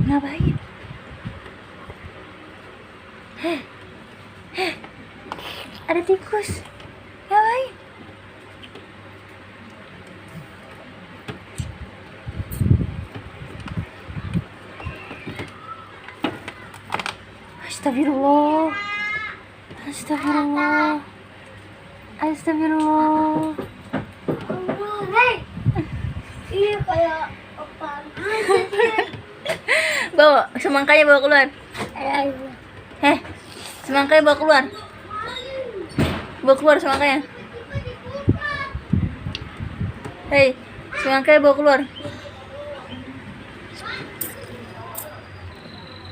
Ngapain? Ada tikus. Ngapain? Astagfirullah. Astagfirullah. Astagfirullah. Iya kayak apaan? Bawa semangkanya, bawa keluar. Semangkanya bawa keluar. Bawa keluar semangkanya. Hei, semangkanya bawa keluar.